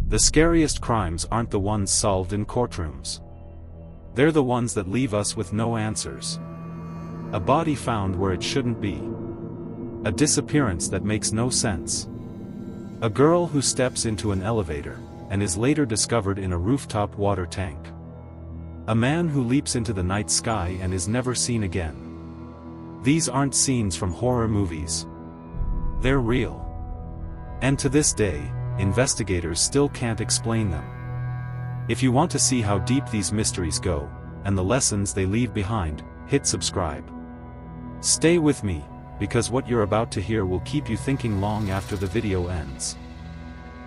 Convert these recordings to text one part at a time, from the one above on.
The scariest crimes aren't the ones solved in courtrooms. They're the ones that leave us with no answers. A body found where it shouldn't be. A disappearance that makes no sense. A girl who steps into an elevator, and is later discovered in a rooftop water tank. A man who leaps into the night sky and is never seen again. These aren't scenes from horror movies. They're real. And to this day, investigators still can't explain them. If you want to see how deep these mysteries go, and the lessons they leave behind, hit subscribe. Stay with me, because what you're about to hear will keep you thinking long after the video ends.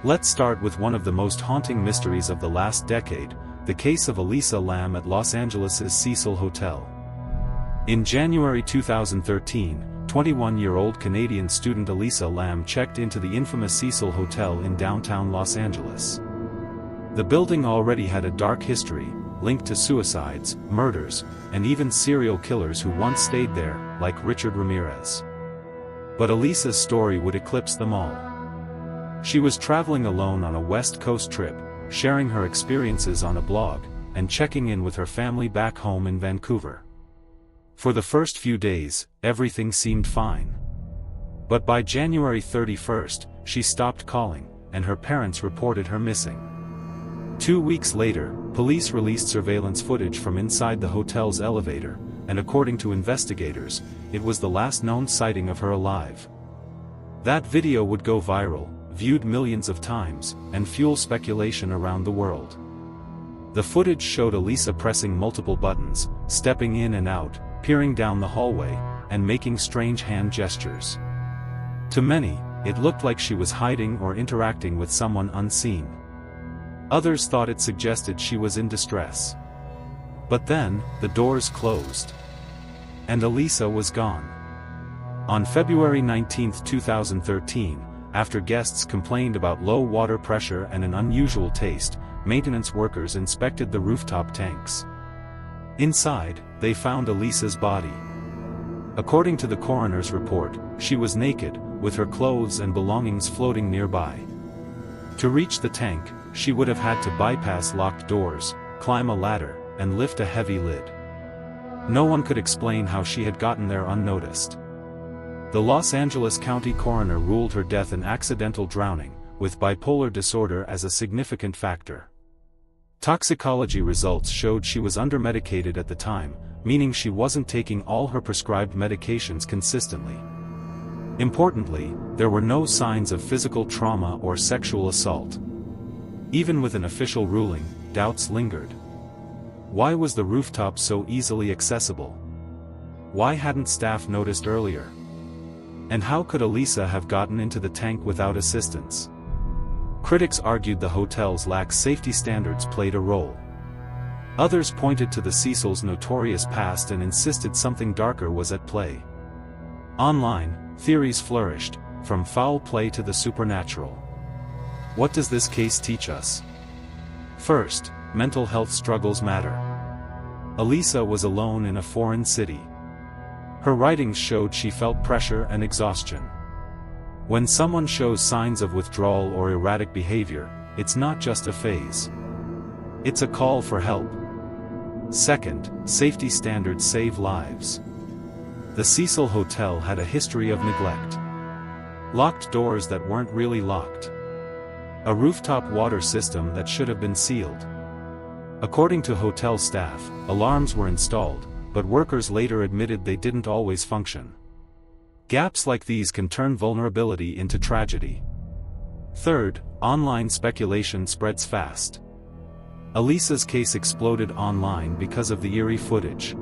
Let's start with one of the most haunting mysteries of the last decade, the case of Elisa Lam at Los Angeles' Cecil Hotel. In January 2013, 21-year-old Canadian student Elisa Lam checked into the infamous Cecil Hotel in downtown Los Angeles. The building already had a dark history, linked to suicides, murders, and even serial killers who once stayed there, like Richard Ramirez. But Elisa's story would eclipse them all. She was traveling alone on a West Coast trip, sharing her experiences on a blog, and checking in with her family back home in Vancouver. For the first few days, everything seemed fine. But by January 31st, she stopped calling, and her parents reported her missing. 2 weeks later, police released surveillance footage from inside the hotel's elevator, and according to investigators, it was the last known sighting of her alive. That video would go viral, viewed millions of times, and fuel speculation around the world. The footage showed Elisa pressing multiple buttons, stepping in and out, peering down the hallway, and making strange hand gestures. To many, it looked like she was hiding or interacting with someone unseen. Others thought it suggested she was in distress. But then, the doors closed. And Elisa was gone. On February 19, 2013, after guests complained about low water pressure and an unusual taste, maintenance workers inspected the rooftop tanks. Inside, they found Elisa's body. According to the coroner's report, she was naked, with her clothes and belongings floating nearby. To reach the tank, she would have had to bypass locked doors, climb a ladder, and lift a heavy lid. No one could explain how she had gotten there unnoticed. The Los Angeles County coroner ruled her death an accidental drowning, with bipolar disorder as a significant factor. Toxicology results showed she was undermedicated at the time, meaning she wasn't taking all her prescribed medications consistently. Importantly, there were no signs of physical trauma or sexual assault. Even with an official ruling, doubts lingered. Why was the rooftop so easily accessible? Why hadn't staff noticed earlier? And how could Elisa have gotten into the tank without assistance? Critics argued the hotel's lax safety standards played a role. Others pointed to the Cecil's notorious past and insisted something darker was at play. Online, theories flourished, from foul play to the supernatural. What does this case teach us? First, mental health struggles matter. Elisa was alone in a foreign city. Her writings showed she felt pressure and exhaustion. When someone shows signs of withdrawal or erratic behavior, it's not just a phase. It's a call for help. Second, safety standards save lives. The Cecil Hotel had a history of neglect. Locked doors that weren't really locked. A rooftop water system that should have been sealed. According to hotel staff, alarms were installed, but workers later admitted they didn't always function. Gaps like these can turn vulnerability into tragedy. Third, online speculation spreads fast. Elisa's case exploded online because of the eerie footage.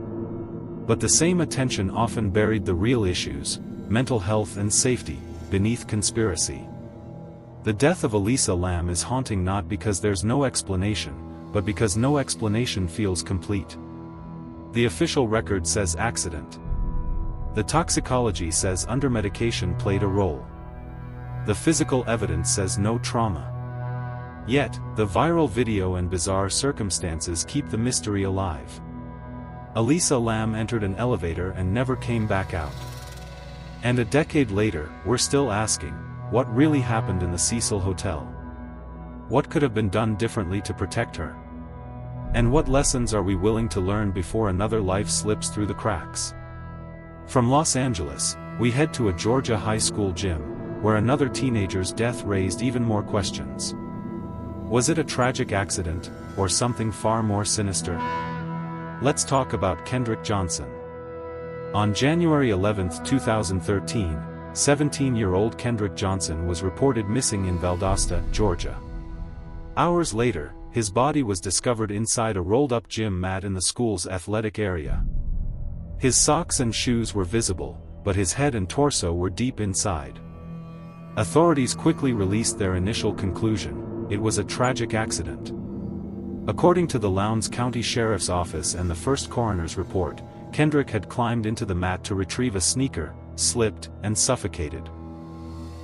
But the same attention often buried the real issues, mental health and safety, beneath conspiracy. The death of Elisa Lam is haunting not because there's no explanation, but because no explanation feels complete. The official record says accident. The toxicology says undermedication played a role. The physical evidence says no trauma. Yet, the viral video and bizarre circumstances keep the mystery alive. Elisa Lam entered an elevator and never came back out. And a decade later, we're still asking, what really happened in the Cecil Hotel? What could have been done differently to protect her? And what lessons are we willing to learn before another life slips through the cracks? From Los Angeles, we head to a Georgia high school gym, where another teenager's death raised even more questions. Was it a tragic accident, or something far more sinister? Let's talk about Kendrick Johnson. On January 11, 2013, 17-year-old Kendrick Johnson was reported missing in Valdosta, Georgia. Hours later, his body was discovered inside a rolled-up gym mat in the school's athletic area. His socks and shoes were visible, but his head and torso were deep inside. Authorities quickly released their initial conclusion: it was a tragic accident. According to the Lowndes County Sheriff's Office and the first coroner's report, Kendrick had climbed into the mat to retrieve a sneaker, slipped, and suffocated.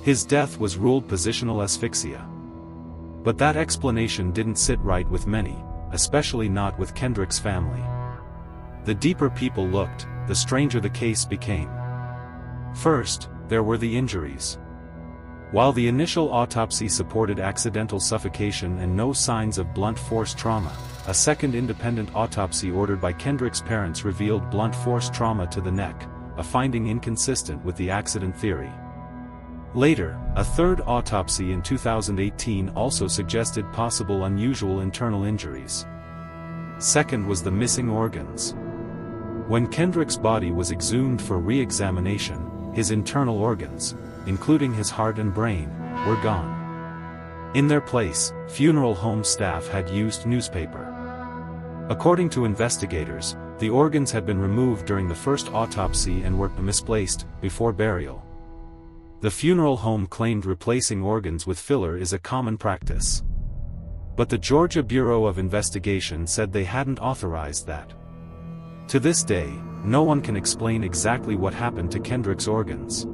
His death was ruled positional asphyxia. But that explanation didn't sit right with many, especially not with Kendrick's family. The deeper people looked, the stranger the case became. First, there were the injuries. While the initial autopsy supported accidental suffocation and no signs of blunt force trauma, a second independent autopsy ordered by Kendrick's parents revealed blunt force trauma to the neck, a finding inconsistent with the accident theory. Later, a third autopsy in 2018 also suggested possible unusual internal injuries. Second was the missing organs. When Kendrick's body was exhumed for re-examination, his internal organs, including his heart and brain, were gone. In their place, funeral home staff had used newspaper. According to investigators, the organs had been removed during the first autopsy and were misplaced before burial. The funeral home claimed replacing organs with filler is a common practice. But the Georgia Bureau of Investigation said they hadn't authorized that. To this day, no one can explain exactly what happened to Kendrick's organs.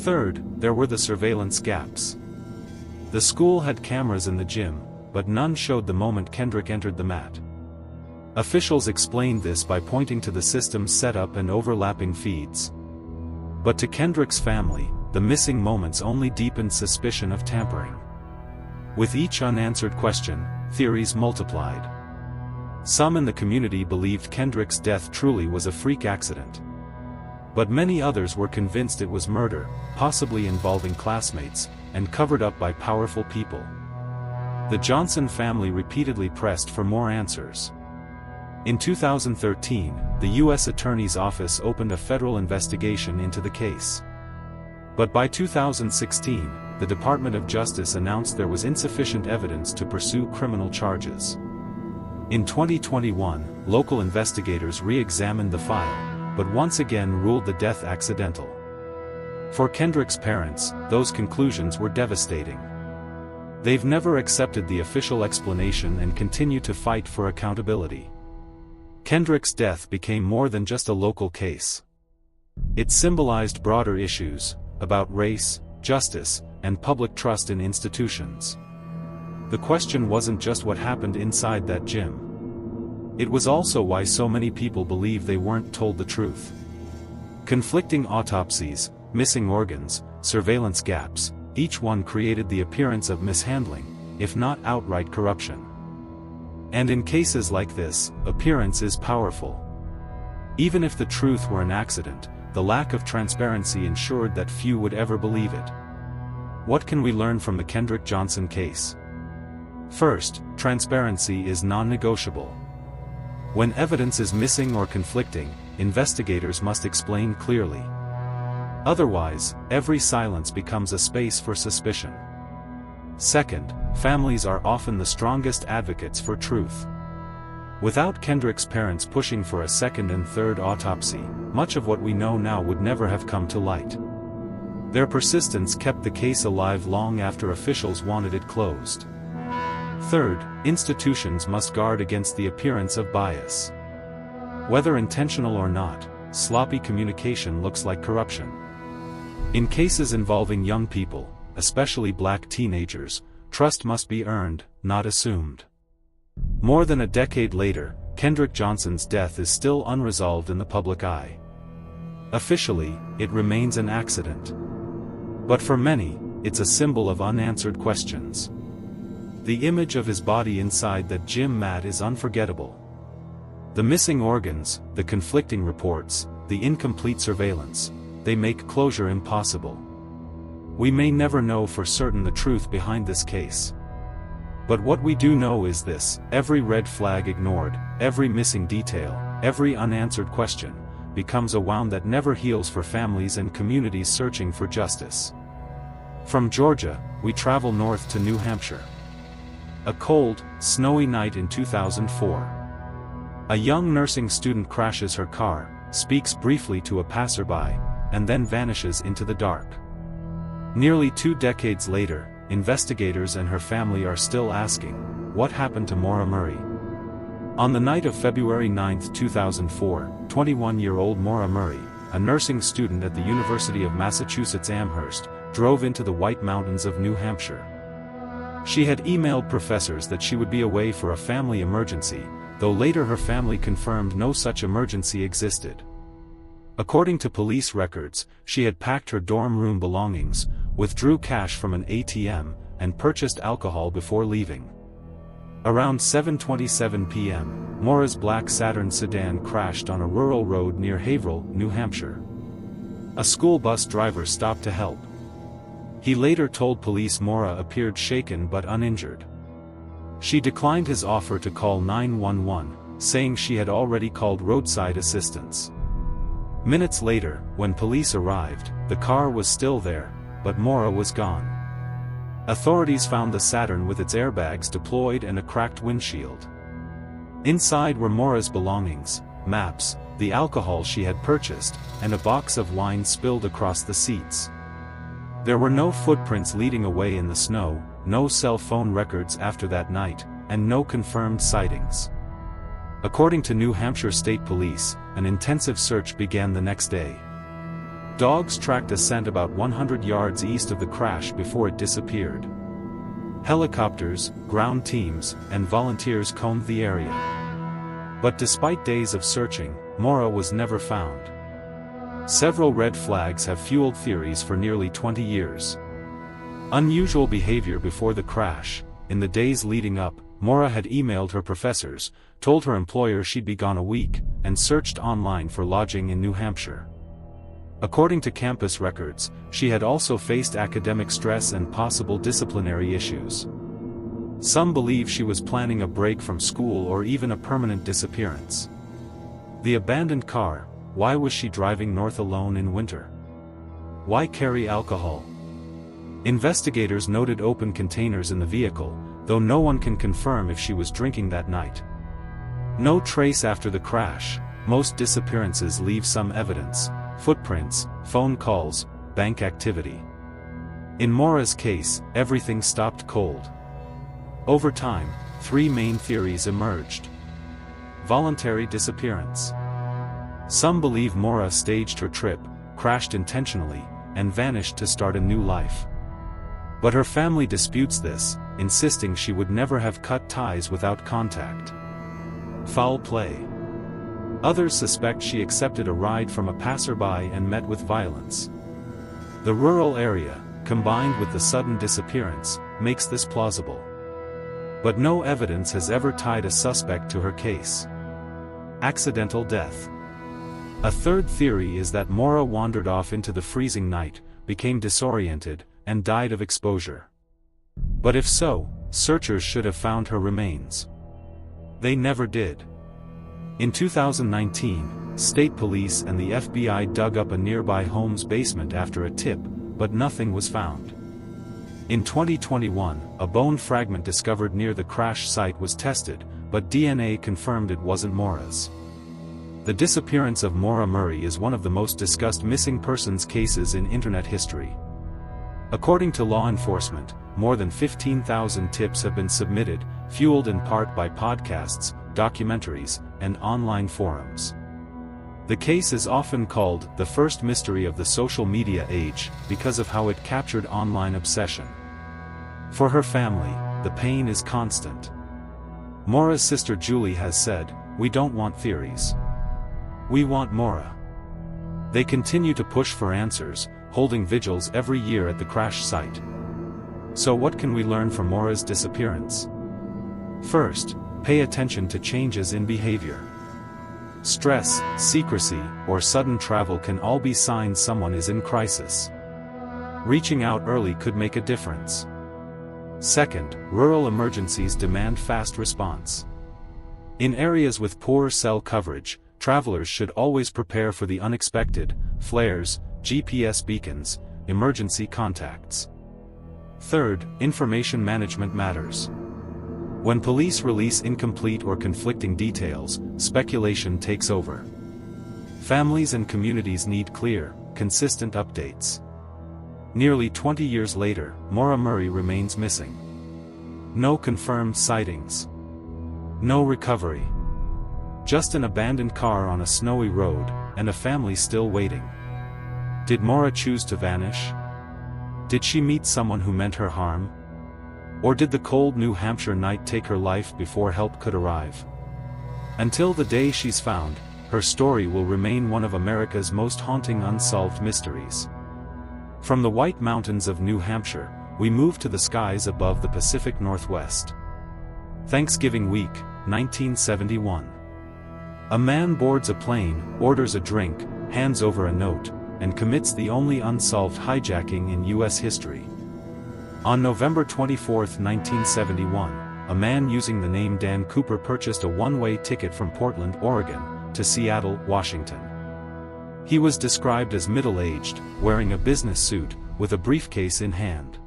Third, there were the surveillance gaps. The school had cameras in the gym, but none showed the moment Kendrick entered the mat. Officials explained this by pointing to the system's setup and overlapping feeds. But to Kendrick's family, the missing moments only deepened suspicion of tampering. With each unanswered question, theories multiplied. Some in the community believed Kendrick's death truly was a freak accident. But many others were convinced it was murder, possibly involving classmates, and covered up by powerful people. The Johnson family repeatedly pressed for more answers. In 2013, the U.S. Attorney's Office opened a federal investigation into the case. But by 2016, the Department of Justice announced there was insufficient evidence to pursue criminal charges. In 2021, local investigators re-examined the file, but once again ruled the death accidental. For Kendrick's parents, those conclusions were devastating. They've never accepted the official explanation and continue to fight for accountability. Kendrick's death became more than just a local case. It symbolized broader issues about race, justice, and public trust in institutions. The question wasn't just what happened inside that gym. It was also why so many people believe they weren't told the truth. Conflicting autopsies, missing organs, surveillance gaps, each one created the appearance of mishandling, if not outright corruption. And in cases like this, appearance is powerful. Even if the truth were an accident, the lack of transparency ensured that few would ever believe it. What can we learn from the Kendrick Johnson case? First, transparency is non-negotiable. When evidence is missing or conflicting, investigators must explain clearly. Otherwise, every silence becomes a space for suspicion. Second, families are often the strongest advocates for truth. Without Kendrick's parents pushing for a second and third autopsy, much of what we know now would never have come to light. Their persistence kept the case alive long after officials wanted it closed. Third, institutions must guard against the appearance of bias. Whether intentional or not, sloppy communication looks like corruption. In cases involving young people, especially black teenagers, trust must be earned, not assumed. More than a decade later, Kendrick Johnson's death is still unresolved in the public eye. Officially, it remains an accident. But for many, it's a symbol of unanswered questions. The image of his body inside that gym mat is unforgettable. The missing organs, the conflicting reports, the incomplete surveillance, they make closure impossible. We may never know for certain the truth behind this case. But what we do know is this: every red flag ignored, every missing detail, every unanswered question, becomes a wound that never heals for families and communities searching for justice. From Georgia, we travel north to New Hampshire. A cold, snowy night in 2004. A young nursing student crashes her car, speaks briefly to a passerby, and then vanishes into the dark. Nearly 2 decades later, investigators and her family are still asking, what happened to Maura Murray? On the night of February 9, 2004, 21-year-old Maura Murray, a nursing student at the University of Massachusetts Amherst, drove into the White Mountains of New Hampshire. She had emailed professors that she would be away for a family emergency, though later her family confirmed no such emergency existed. According to police records, she had packed her dorm room belongings, withdrew cash from an ATM, and purchased alcohol before leaving. Around 7:27 p.m., Maura's black Saturn sedan crashed on a rural road near Haverhill, New Hampshire. A school bus driver stopped to help. He later told police Maura appeared shaken but uninjured. She declined his offer to call 911, saying she had already called roadside assistance. Minutes later, when police arrived, the car was still there, but Maura was gone. Authorities found the Saturn with its airbags deployed and a cracked windshield. Inside were Maura's belongings, maps, the alcohol she had purchased, and a box of wine spilled across the seats. There were no footprints leading away in the snow, no cell phone records after that night, and no confirmed sightings. According to New Hampshire State Police, an intensive search began the next day. Dogs tracked a scent about 100 yards east of the crash before it disappeared. Helicopters, ground teams, and volunteers combed the area. But despite days of searching, Maura was never found. Several red flags have fueled theories for nearly 20 years. Unusual behavior before the crash. In the days leading up, Maura had emailed her professors, told her employer she'd be gone a week, and searched online for lodging in New Hampshire. According to campus records, she had also faced academic stress and possible disciplinary issues. Some believe she was planning a break from school or even a permanent disappearance. The abandoned car: why was she driving north alone in winter? Why carry alcohol? Investigators noted open containers in the vehicle, though no one can confirm if she was drinking that night. No trace after the crash. Most disappearances leave some evidence: footprints, phone calls, bank activity. In Maura's case, everything stopped cold. Over time, 3 main theories emerged. Voluntary disappearance. Some believe Maura staged her trip, crashed intentionally, and vanished to start a new life. But her family disputes this, insisting she would never have cut ties without contact. Foul play. Others suspect she accepted a ride from a passerby and met with violence. The rural area, combined with the sudden disappearance, makes this plausible. But no evidence has ever tied a suspect to her case. Accidental death. A third theory is that Maura wandered off into the freezing night, became disoriented, and died of exposure. But if so, searchers should have found her remains. They never did. In 2019, state police and the FBI dug up a nearby home's basement after a tip, but nothing was found. In 2021, a bone fragment discovered near the crash site was tested, but DNA confirmed it wasn't Maura's. The disappearance of Maura Murray is one of the most discussed missing persons cases in internet history. According to law enforcement, more than 15,000 tips have been submitted, fueled in part by podcasts, documentaries, and online forums. The case is often called the first mystery of the social media age because of how it captured online obsession. For her family, the pain is constant. Maura's sister Julie has said, "We don't want theories. We want Maura." They continue to push for answers, holding vigils every year at the crash site. So what can we learn from Maura's disappearance? First, pay attention to changes in behavior. Stress, secrecy, or sudden travel can all be signs someone is in crisis. Reaching out early could make a difference. Second, rural emergencies demand fast response. In areas with poor cell coverage, travelers should always prepare for the unexpected: flares, GPS beacons, emergency contacts. Third, information management matters. When police release incomplete or conflicting details, speculation takes over. Families and communities need clear, consistent updates. Nearly 20 years later, Maura Murray remains missing. No confirmed sightings. No recovery. Just an abandoned car on a snowy road, and a family still waiting. Did Maura choose to vanish? Did she meet someone who meant her harm? Or did the cold New Hampshire night take her life before help could arrive? Until the day she's found, her story will remain one of America's most haunting unsolved mysteries. From the White Mountains of New Hampshire, we move to the skies above the Pacific Northwest. Thanksgiving week, 1971. A man boards a plane, orders a drink, hands over a note, and commits the only unsolved hijacking in U.S. history. On November 24, 1971, a man using the name Dan Cooper purchased a one-way ticket from Portland, Oregon, to Seattle, Washington. He was described as middle-aged, wearing a business suit, with a briefcase in hand.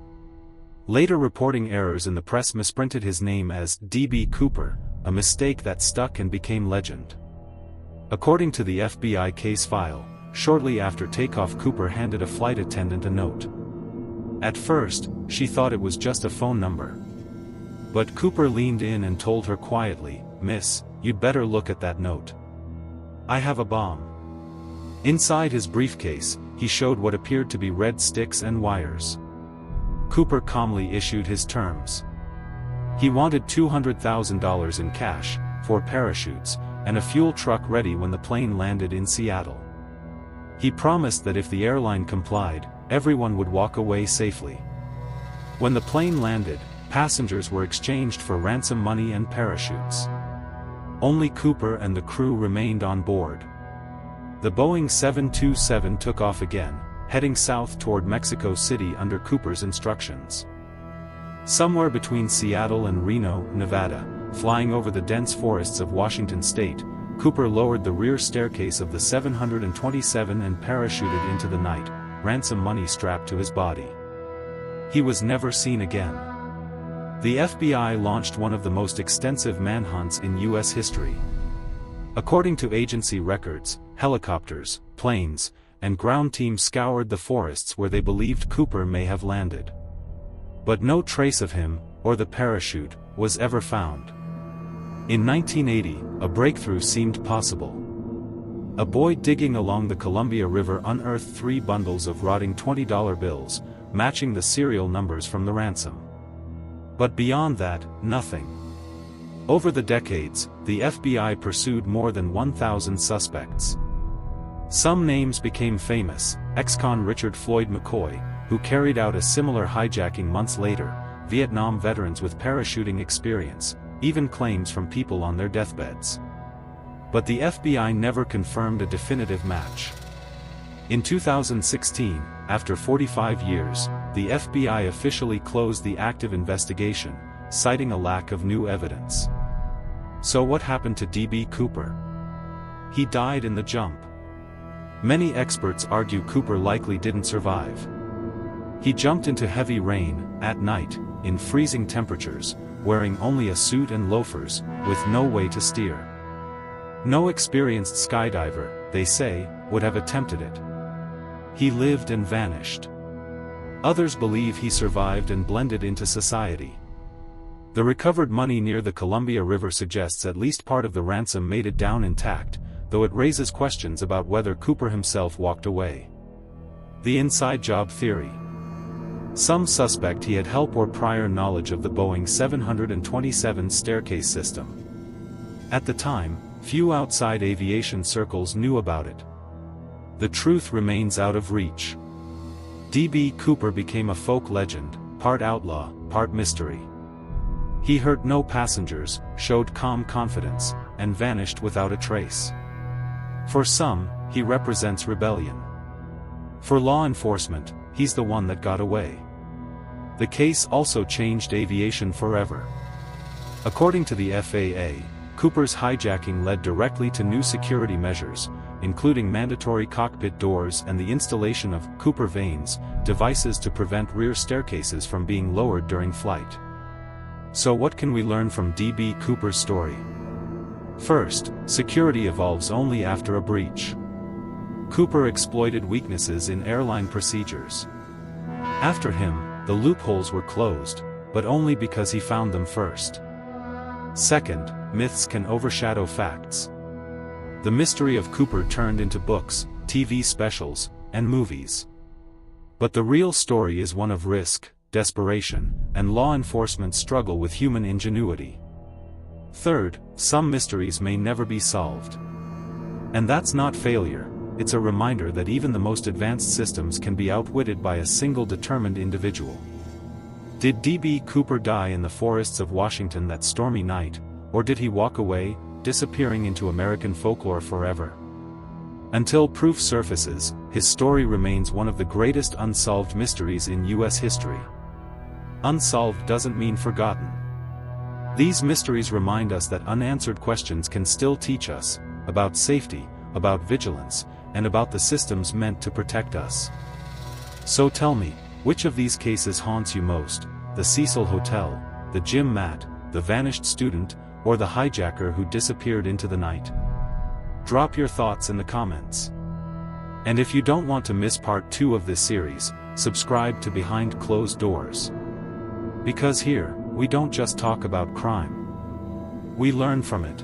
Later reporting errors in the press misprinted his name as D.B. Cooper, a mistake that stuck and became legend. According to the FBI case file, shortly after takeoff Cooper handed a flight attendant a note. At first, she thought it was just a phone number. But Cooper leaned in and told her quietly, "Miss, you'd better look at that note. I have a bomb." Inside his briefcase, he showed what appeared to be red sticks and wires. Cooper calmly issued his terms. He wanted $200,000 in cash, 4 parachutes, and a fuel truck ready when the plane landed in Seattle. He promised that if the airline complied, everyone would walk away safely. When the plane landed, passengers were exchanged for ransom money and parachutes. Only Cooper and the crew remained on board. The Boeing 727 took off again, heading south toward Mexico City under Cooper's instructions. Somewhere between Seattle and Reno, Nevada, flying over the dense forests of Washington state, Cooper lowered the rear staircase of the 727 and parachuted into the night, ransom money strapped to his body. He was never seen again. The FBI launched one of the most extensive manhunts in U.S. history. According to agency records, helicopters, planes, and ground teams scoured the forests where they believed Cooper may have landed. But no trace of him, or the parachute, was ever found. In 1980, a breakthrough seemed possible. A boy digging along the Columbia River unearthed 3 bundles of rotting $20 bills, matching the serial numbers from the ransom. But beyond that, nothing. Over the decades, the FBI pursued more than 1,000 suspects. Some names became famous: ex-con Richard Floyd McCoy, who carried out a similar hijacking months later, Vietnam veterans with parachuting experience, even claims from people on their deathbeds. But the FBI never confirmed a definitive match. In 2016, after 45 years, the FBI officially closed the active investigation, citing a lack of new evidence. So what happened to D.B. Cooper? He died in the jump. Many experts argue Cooper likely didn't survive. He jumped into heavy rain, at night, in freezing temperatures, wearing only a suit and loafers, with no way to steer. No experienced skydiver, they say, would have attempted it. He lived and vanished. Others believe he survived and blended into society. The recovered money near the Columbia River suggests at least part of the ransom made it down intact, though it raises questions about whether Cooper himself walked away. The inside job theory. Some suspect he had help or prior knowledge of the Boeing 727 staircase system. At the time, few outside aviation circles knew about it. The truth remains out of reach. D.B. Cooper became a folk legend, part outlaw, part mystery. He hurt no passengers, showed calm confidence, and vanished without a trace. For some, he represents rebellion. For law enforcement, he's the one that got away. The case also changed aviation forever. According to the FAA, Cooper's hijacking led directly to new security measures, including mandatory cockpit doors and the installation of Cooper vanes, devices to prevent rear staircases from being lowered during flight. So what can we learn from D.B. Cooper's story? First, security evolves only after a breach. Cooper exploited weaknesses in airline procedures. After him, the loopholes were closed, but only because he found them first. Second, myths can overshadow facts. The mystery of Cooper turned into books, TV specials, and movies. But the real story is one of risk, desperation, and law enforcement's struggle with human ingenuity. Third, some mysteries may never be solved. And that's not failure, it's a reminder that even the most advanced systems can be outwitted by a single determined individual. Did D.B. Cooper die in the forests of Washington that stormy night, or did he walk away, disappearing into American folklore forever? Until proof surfaces, his story remains one of the greatest unsolved mysteries in U.S. history. Unsolved doesn't mean forgotten. These mysteries remind us that unanswered questions can still teach us, about safety, about vigilance, and about the systems meant to protect us. So tell me, which of these cases haunts you most, the Cecil Hotel, the gym mat, the vanished student, or the hijacker who disappeared into the night? Drop your thoughts in the comments. And if you don't want to miss part 2 of this series, subscribe to Behind Closed Doors. Because here, we don't just talk about crime. We learn from it.